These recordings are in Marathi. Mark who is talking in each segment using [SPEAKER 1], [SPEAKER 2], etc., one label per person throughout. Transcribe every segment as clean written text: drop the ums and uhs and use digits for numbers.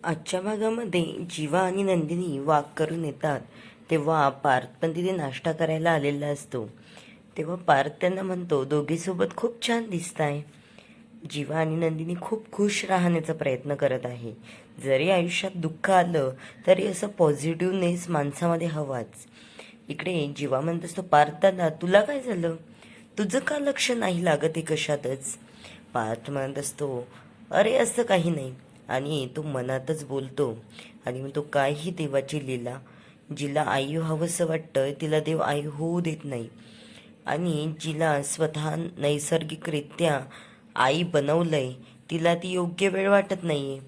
[SPEAKER 1] आजच्या भागामध्ये जीवा आणि नंदिनी वाक करून येतात तेव्हा पार्थ पण तिथे नाश्ता करायला आलेला असतो. तेव्हा पार्थ त्यांना म्हणतो, दोघीसोबत खूप छान दिसताय. जीवा आणि नंदिनी खूप खुश राहण्याचा प्रयत्न करत आहे. जरी आयुष्यात दुःख आलं तरी असं पॉझिटिव्हनेस माणसामध्ये हवाच. इकडे जीवा म्हणत असतो, पार्थ दादा तुला काय झालं? तुझं का लक्ष नाही लागत आहे कशातच? पार्थ म्हणत असतो, अरे असं काही नाही. आणि तो मनातच बोलतो आणि म्हणतो, काय ही देवाची लीला. जिला आई हवंसं वाटतं तिला देव आई होऊ देत नाही. आणि जिला स्वतः नैसर्गिकरित्या आई बनवलंय तिला ती योग्य वेळ वाटत नाहीये.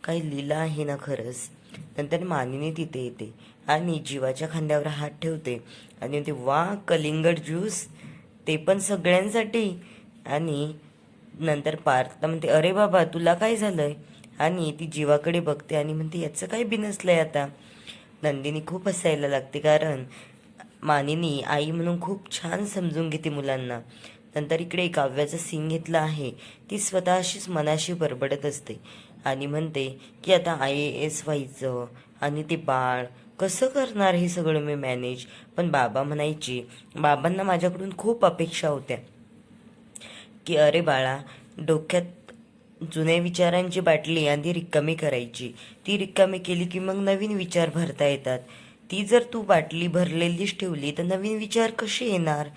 [SPEAKER 1] काही लीला आहे ना खरंच. नंतर मानिनी तिथे येते आणि जीवाच्या खांद्यावर हात ठेवते आणि म्हणते, वा कलिंगड ज्यूस, ते पण सगळ्यांसाठी. आणि नंतर पार्थला म्हणते, अरे बाबा तुला काय झालंय? आणि ती जीवाकडे बघते आणि म्हणते, याचं काय बिनसलंय आता? नंदिनी खूप हसायला लागते, कारण मानिनी आई म्हणून खूप छान समजून घेते मुलांना. नंतर इकडे काव्याचा सीन घेतला आहे. ती स्वतःशीच मनाशी बडबडत असते आणि म्हणते की आता IAS व्हायचं आणि ते बाळ कसं करणार हे सगळं मी मॅनेज. पण बाबा म्हणायचे, बाबांना माझ्याकडून खूप अपेक्षा होत्या की अरे बाळा, डोक्यात जुन्या विचारांची बाटली आधी रिकामी करायची. ती रिकामी केली की मग नवीन विचार भरता येतात. ती जर तू बाटली भरलेलीच ठेवली तर नवीन विचार कसे येणार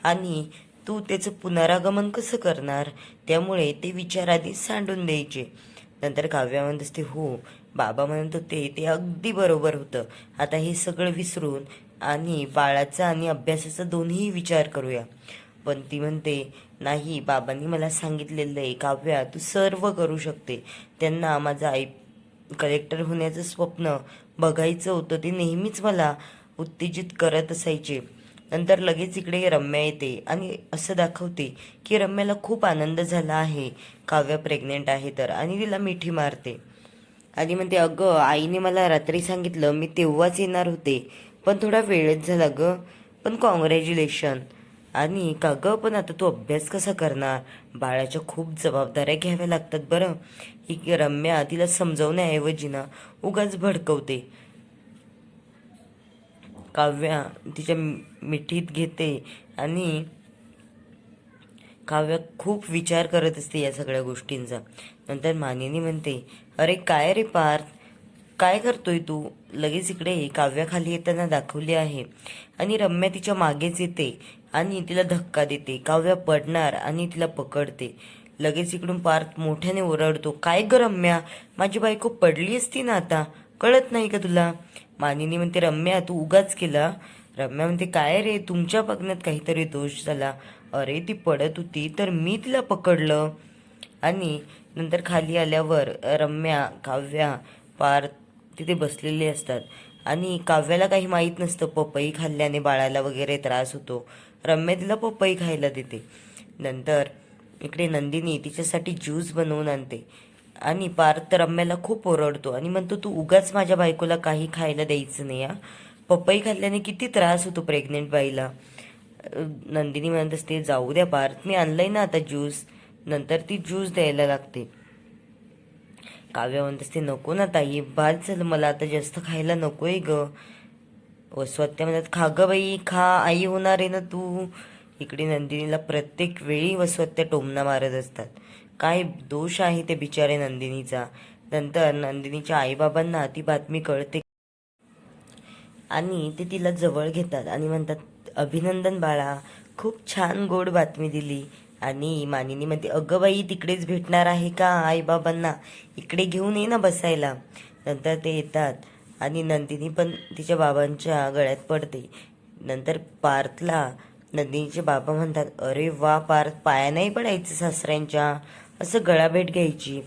[SPEAKER 1] आणि तू त्याचं पुनरागमन कसं करणार? त्यामुळे ते विचार आधी सांडून द्यायचे. नंतर काव्या म्हणत असते, हो बाबा म्हणत होते ते अगदी बरोबर होतं. आता हे सगळं विसरून आणि बाळाचा आणि अभ्यासाचा दोन्ही विचार करूया. पण ती म्हणते, नाही बाबांनी मला सांगितलेलं आहे काव्या तू सर्व करू शकते. त्यांना माझं कलेक्टर होण्याचं स्वप्न बघायचं होतं, ते नेहमीच मला उत्तेजित करत असायचे. नंतर लगेच इकडे रम्या येते आणि असं दाखवते की रम्याला खूप आनंद झाला आहे काव्या प्रेग्नेंट आहे तर, आणि तिला मिठी मारते आणि म्हणते, अगं आईने मला रात्री सांगितलं मी तेव्हाच येणार होते, पण थोडा वेळच झाला ग, पण कॉंग्रॅच्युलेशन. आणि का गं, पण आता तू अभ्यास कसा करणार? बाळाच्या खूप जबाबदाऱ्या घ्याव्या लागतात बरं. ही रम्या तिला समजवण्याऐवजी ना उगाच भडकवते. काव्या तिच्या मिठीत घेते आणि काव्या खूप विचार करत असते या सगळ्या गोष्टींचा. नंतर मानिनी म्हणते, अरे काय रे पार्थ, काय करतोय तू? लगेच इकडे काव्या खाली येताना दाखवली आहे आणि रम्या तिच्या मागेच येते आणि तिला धक्का देते. काव्या पडणार आणि तिला पकडते. लगेच इकडून पार्थ मोठ्याने ओरडतो, काय ग रम्या, माझी बायको पडली असती ना आता, कळत नाही का तुला? मानिनी म्हणते, रम्या तू उगाच केला. रम्या म्हणते, काय रे, तुमच्या बघण्यात काहीतरी दोष झाला. अरे ती पडत होती तर मी तिला पकडलं. आणि नंतर खाली आल्यावर रम्या, काव्या, पार्थ तिथे बसलेले असतात आणि काव्याला काही माहीत नसतं पपई खाल्ल्याने बाळाला वगैरे त्रास होतो. रम्या तिला पपई खायला देते. नंतर इकडे नंदिनी तिच्यासाठी ज्यूस बनवून आणते आणि पार्थ रम्याला खूप ओरडतो आणि म्हणतो, तू उगाच माझ्या बायकोला काही खायला द्यायचं नाही हा. पपई खाल्ल्याने किती त्रास होतो प्रेग्नेंट बाईला. नंदिनी म्हणत असते, जाऊ द्या पार्थ, मी आणलंय ना आता ज्यूस. नंतर ती ज्यूस द्यायला लागते. काव्य म्हणत असते, नको ना ताई, बाद झालं, मला आता जास्त खायला नकोय ग. वसवत्या म्हणतात, खा ग बाई खा, आई होणार आहे ना तू. इकडे नंदिनीला प्रत्येक वेळी वसवत्या टोमणा मारत असतात. काय दोष आहे ते बिचारे नंदिनीचा. नंतर नंदिनीच्या आईबाबांना ती बातमी कळते आणि ते तिला जवळ घेतात आणि म्हणतात, अभिनंदन बाळा, खूप छान गोड बातमी दिली. आणि मानिनी म्हणते, अगं बाई तिकडेच भेटणार आहे का आईबाबांना, इकडे घेऊन ये ना बसायला. नंतर ते येतात आणि नंदिनी पण तिच्या बाबांच्या गळ्यात पडते. नंतर पार्थला नंदिनीचे बाबा म्हणतात, अरे वा पार्थ, पाया नाही पडायचं सासऱ्यांच्या, असं गळाभेट घ्यायची.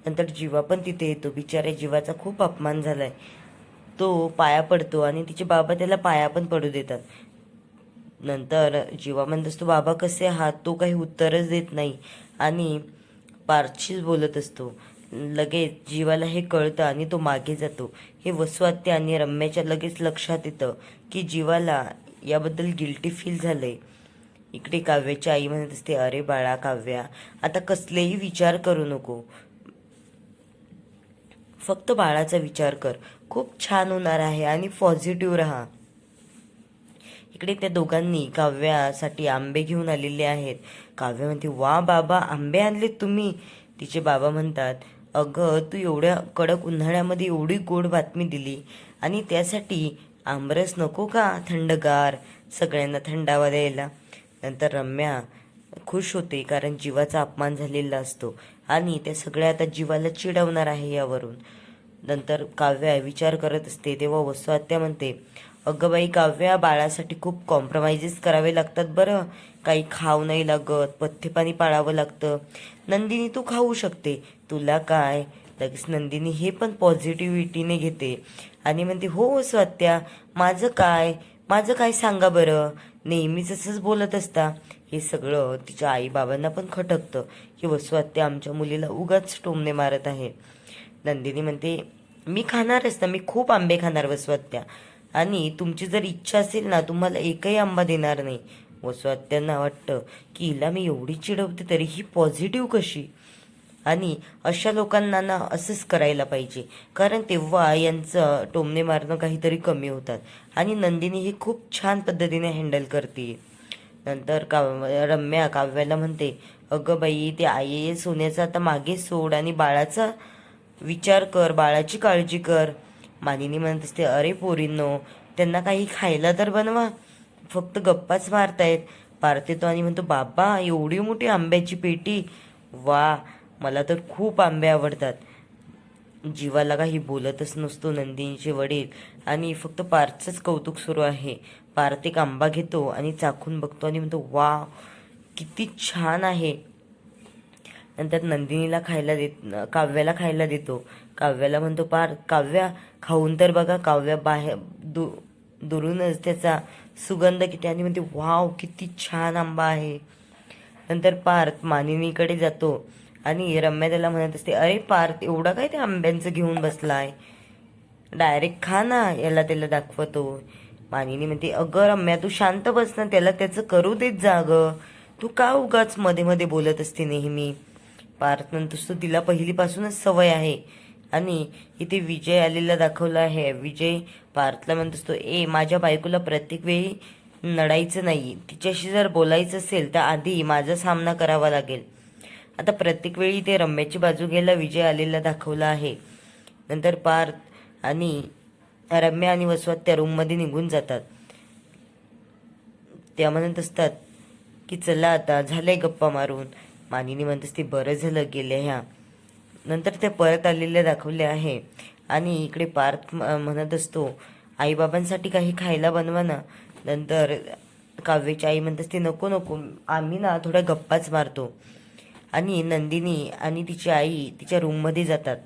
[SPEAKER 1] नंतर जीवा पण तिथे येतो. बिचाऱ्या जीवाचा खूप अपमान झालाय. तो पाया पडतो आणि तिचे बाबा त्याला पाया पण पडू देतात. नंतर जीवा म्हणत असतो, बाबा कसे आहात? तो काही उत्तरच देत नाही आणि पार्थशीच बोलत असतो. लगेच जीवाला हे कळतं आणि तो मागे जातो. हे वसुआत्या आणि रम्याच्या लगेच लक्षात येतं की जीवाला याबद्दल गिल्टी फील झालंय. इकडे काव्याची आई म्हणत असते, अरे बाळा काव्या, आता कसलेही विचार करू नको, फक्त बाळाचा विचार कर, खूप छान होणार आहे आणि पॉझिटिव्ह राहा. इकडे त्या दोघांनी काव्यासाठी आंबे घेऊन आलेले आहेत. काव्य म्हणते, वा बाबा, आंबे आणलेत तुम्ही? तिचे बाबा म्हणतात, अगं तू एवढ्या कडक उन्हाळ्यामध्ये एवढी गोड बातमी दिली आणि त्यासाठी आमरस नको का, थंडगार, सगळ्यांना थंडावा द्यायला. नंतर रम्या खुश होते, कारण जीवाचा अपमान झालेला असतो आणि त्या सगळ्या आता जीवाला चिडवणार आहे यावरून. नंतर काव्या विचार करत असते, तेव्हा वसू आत्या म्हणते, अगं बाई काव्या, बाळासाठी खूप कॉम्प्रोमाइजेस करावे लागतात बरं. काही खाऊ नाही लागत, पथ्य पाणी पाळावं लागतं. नंदिनी तू खाऊ शकते, तुला काय. लगेच नंदिनी हे पण पॉझिटिव्हिटीने घेते आणि म्हणते, हो वसू आत्या, माझं काय सांगा बरं, नेहमीच असंच बोलत असता. हे सगळं तिच्या आईबाबांना पण खटकतं की वसू आत्या आमच्या मुलीला उगाच टोमणे मारत आहे. नंदिनी म्हणते, मी खाणारच ना, मी खूप आंबे खाणार वसू आत्या, आणि तुमची जर इच्छा असेल ना, तुम्हाला एकही आंबा देणार नाही. वसू आत्यांना वाटतं की हिला मी एवढी चिडवते तरी ही पॉझिटिव्ह कशी, आणि अशा लोकांना ना असंच करायला पाहिजे, कारण तेव्हा यांचं टोमणे मारणं काहीतरी कमी होतात. आणि नंदिनी ही खूप छान पद्धतीने हँडल करते. नंतर रम्या काव्याला म्हणते, अगं बाई, ते IAS होण्याचं आता मागे सोड आणि बाळाचा विचार कर, बाळाची काळजी कर. मानिनी म्हणत असते, अरे पोरींनो, त्यांना काही खायला तर बनवा, फक्त गप्पाच मारतायत. पार्थ येतो आणि म्हणतो, बाबा एवढी मोठी आंब्याची पेटी, वा, मला तर खूप आंबे आवडतात. जीवाला काही बोलतच नसतो नंदिनीचे वडील, आणि फक्त पार्थचंच कौतुक सुरू आहे. पार्थ एक आंबा घेतो आणि चाखून बघतो आणि म्हणतो, वा, किती छान आहे. नंतर नंदिनीला काव्याला खायला देतो. काव्याला म्हणतो, काव्या, खाऊन तर बघा. काव्या बाहेर दुरूनच त्याचा सुगंध किती, आणि म्हणते, वाव, किती छान आंबा आहे. नंतर पार्थ मानिनीकडे जातो आणि रम्या त्याला म्हणत असते, अरे पार्थ, एवढा काय ते आंब्यांचं घेऊन बसलाय, डायरेक्ट खा ना. याला त्याला दाखवतो. मानिनी म्हणते, अगं रम्या, तू शांत बस ना, त्याला त्याचं करू देत जा गं, तू का उगाच मध्ये मध्ये बोलत असते नेहमी. पार्थ म्हणतोस, तो तिला पहिलीपासूनच सवय आहे. आणि इथे विजय आलेला दाखवला आहे. विजय पार्थला म्हणतोस, तो माझ्या बायकोला प्रत्येक वेळी नडायचं नाही, तिच्याशी जर बोलायचं असेल तर आधी माझा सामना करावा लागेल. आता प्रत्येक वेळी ते रम्याची बाजू घ्यायला विजय आलेला दाखवला आहे. नंतर पार्थ आणि रम्या आणि वसवात त्या रूममध्ये निघून जातात. त्या म्हणत असतात की चला आता झालंय गप्पा मारून. मानिनी म्हणत असते, बरं झालं गेल्या ह्या. नंतर ते परत आलेले दाखवले आहे. आणि इकडे पार्थ म्हणत असतो, आईबाबांसाठी काही खायला बनवा ना. नंतर काव्याची आई म्हणत असते, नको नको, आम्ही ना थोड्या गप्पाच मारतो. आणि नंदिनी आणि तिची आई तिच्या रूममध्ये जातात.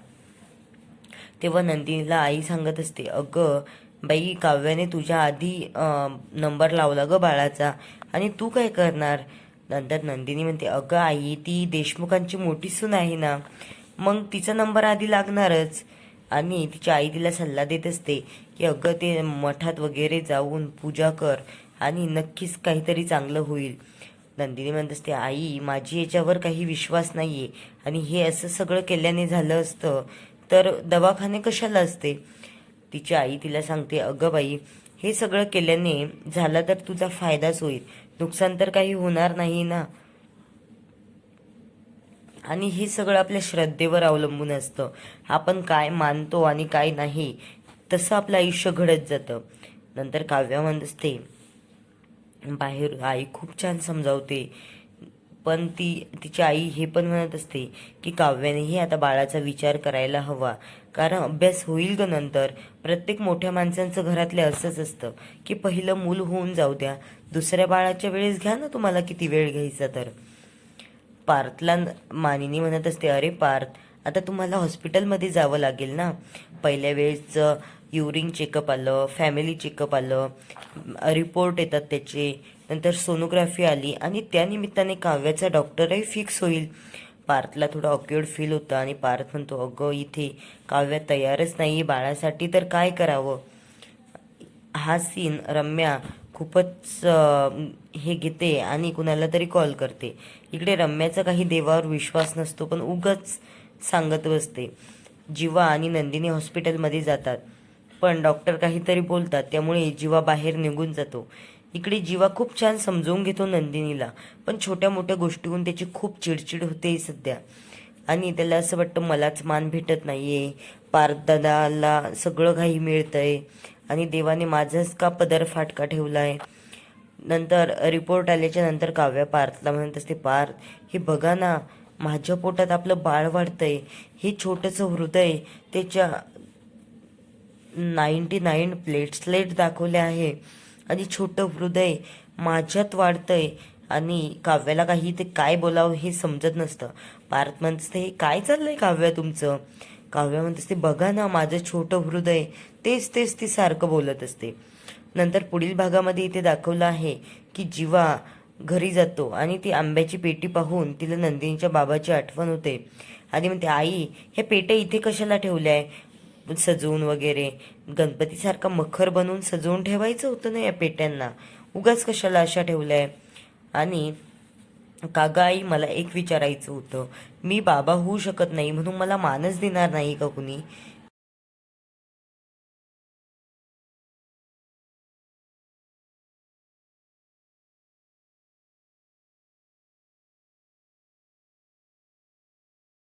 [SPEAKER 1] तेव्हा नंदिनीला आई सांगत असते, अगं बाई, काव्याने तुझ्या आधी नंबर लावला ग बाळाचा, आणि तू काय करणार. नंतर नंदिनी म्हणते, अगं आई, ती देशमुखांची मोठी सून आहे ना, मग तिचा नंबर आधी लागणारच. आणि तिची आई तिला सल्ला देत असते की अगं ते मठात वगैरे जाऊन पूजा कर आणि नक्कीच काहीतरी चांगलं होईल. नंदिनी म्हणत असते, आई, माझी याच्यावर काही विश्वास नाहीये, आणि हे असं सगळं केल्याने झालं असतं तर दवाखाने कशाला असते. तिची आई तिला सांगते, अगं बाई, हे सगळं केल्याने झालं तर तुझा फायदाच होईल, नुकसान तर काही होणार नाही ना. आणि हे सगळं आपल्या श्रद्धेवर अवलंबून असतं, आपण काय मानतो आणि काय नाही, तसं आपलं आयुष्य घडत जातं. नंतर काव्या म्हणत असते, बाहेर आई खूप छान समजावते, पण तिची आई हे पण म्हणत असते की काव्यानेही आता बाळाचा विचार करायला हवा, कारण अभ्यास होईल ग नंतर. प्रत्येक मोठ्या माणसांचं घरातले असंच असतं की पहिलं मूल होऊन जाऊ द्या, दुसऱ्या बाळाच्या वेळेस घ्या ना तुम्हाला किती वेळ घ्यायचा तर. पार्थला मानिनी म्हणत असते, अरे पार्थ, आता तुम्हाला हॉस्पिटलमध्ये जावं लागेल ना. पहिल्या वेळेसचं युरिन चेकअप आलं, फॅमिली चेकअप आलं, रिपोर्ट येतात त्याचे, नंतर सोनोग्राफी आली, आणि त्यानिमित्ताने काव्याचा डॉक्टरही फिक्स होईल. पार्थला थोडं ऑकवर्ड फील होतं आणि पार्थ म्हणतो, अगं इथे काव्या तयारच नाही बाळासाठी, तर काय करावं. हा सीन रम्या खूपच हे घेते आणि कुणाला तरी कॉल करते. इकडे रम्याचा काही देवावर विश्वास नसतो, पण उगाच सांगत बसते. जीवा आणि नंदिनी हॉस्पिटलमध्ये जातात. पण डॉक्टर काहीतरी बोलतात, त्यामुळे जीवा बाहेर निघून जातो. इकडे जीवा खूप छान समजवून घेतो नंदिनीला, पण छोट्या मोठ्या गोष्टीहून त्याची खूप चिडचिड होते सध्या. आणि त्याला असं वाटतं मलाच मान भेटत नाहीये, पारदादाला सगळं काही मिळतंय आणि देवाने माझाच का पदर फाटका ठेवलाय. नंतर रिपोर्ट आल्याच्या नंतर काव्या पार्थला म्हणत असते, पार्थ हे बघा ना, माझ्या पोटात आपलं बाळ वाढतंय. हे छोटंसं हृदय त्याच्या 99 प्लेट्सलेट दाखवले आहे आणि छोटं हृदय माझ्यात वाढतंय. आणि काव्याला काही ते काय बोलावं हे समजत नसतं. पार्थ म्हणत असते, हे काय चाललंय काव्या तुमचं. काव्या म्हणत असते, बघा ना माझं छोटं हृदय. तेच तेच ती सारखं बोलत असते. नंतर पुढील भागामध्ये इथे दाखवलं आहे की जीवा घरी जातो आणि ती आंब्याची पेटी पाहून तिला नंदिनीच्या बाबाची आठवण होते आणि म्हणते, आई ह्या पेट्या इथे कशाला ठेवल्या आहे सजवून वगैरे. गणपतीसारखा मखर बनवून सजवून ठेवायचं होतं ना या पेट्यांना, उगाच कशाला अशा ठेवल्या. आणि कागा आई मला एक विचारायचं होतं, मी बाबा होऊ शकत नाही म्हणून मला मानच देणार नाही का कुणी.